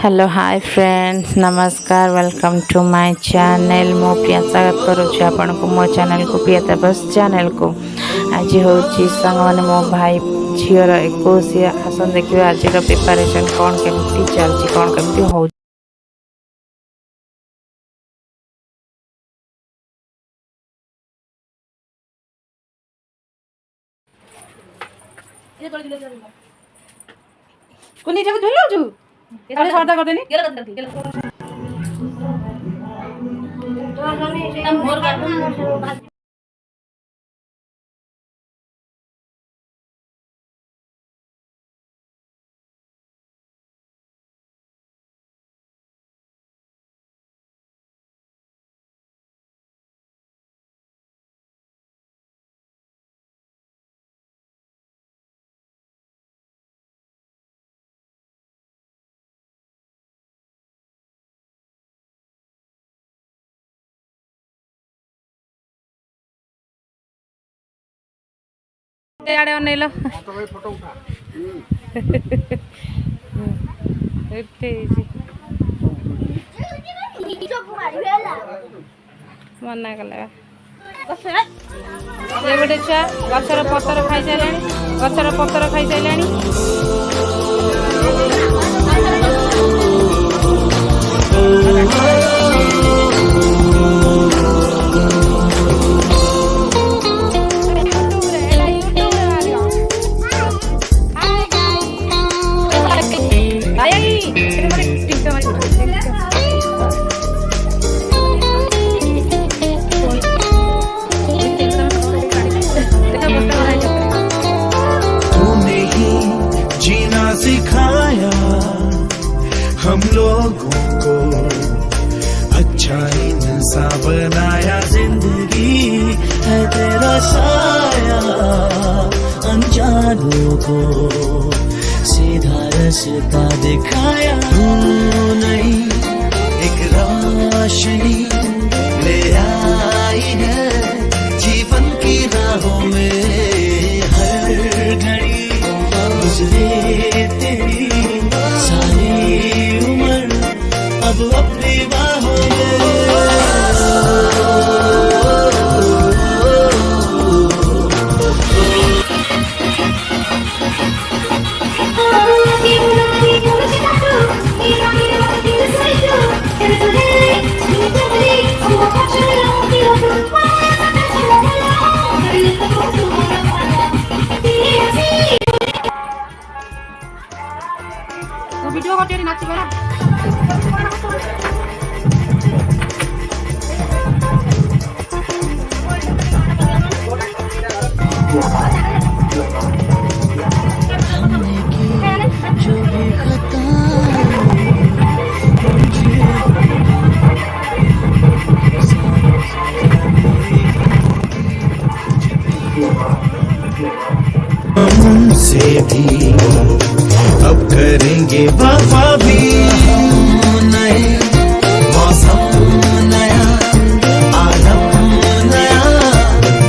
Hello hi friends नमस्कार welcome to my channel मो प्रिया स्वागत करुच्ची आपण को मो चैनल को प्रियता बस चैनल को आज हूँ सांग मैंने मो भाई झीर 21 आसन देखिए आज प्रिपरेशन कौन केमती चलती कौन केमती हो कुनी जब धुलो छु एले सर्दा गर्दैन गेल गर्दैन गेल एकदम भोर गर्दैन ते आड़े अनेलो तो भाई फोटो उठा मना कले ये गोटे छुआ गचर पतर खाई सारे गचर पतर खाई सारे सिखाया हम लोगों को अच्छा इंसान बनाया जिंदगी है तेरा साया अनजानों को सीधा रास्ता दिखाया तू नहीं एक रोशनी ले आई है जीवन की राहों में हर घड़ी गुजरे तेरी सारी उम्र अब अपनी बाहों वीडियो करते नाची बेला हमने की जो भी खता हमसे भी अब करेंगे वफा भी नए मौसम नया आलम नया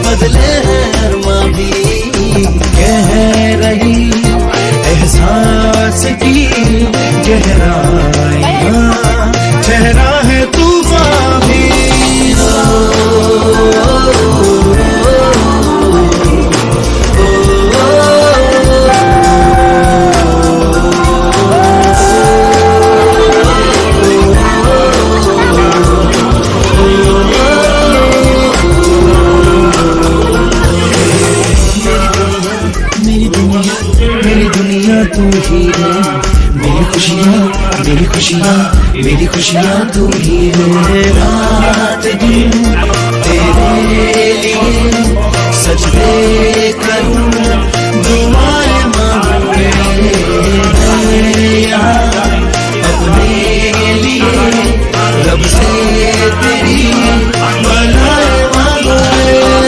बदले अरमा भी कह रही एहसास की गहराइयां ठहरा है तूफान भी मेरी दुनिया तू ही है मेरी खुशियाँ तू ही है रात दिन तेरे लिए सजदे करूं दुआएं मांगूं अपने लिए रब से तेरी भलाई मांगूं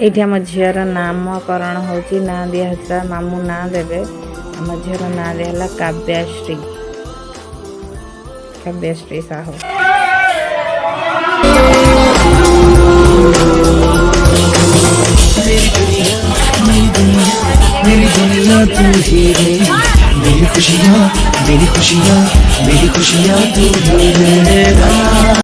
ये आम झीर नामकरण होची ना दिया मामू ना देवे आम झीर ना दिया काव्यश्री साहू। मेरी दुनिया तू ही रे, मेरी खुशियाँ तू ही रे।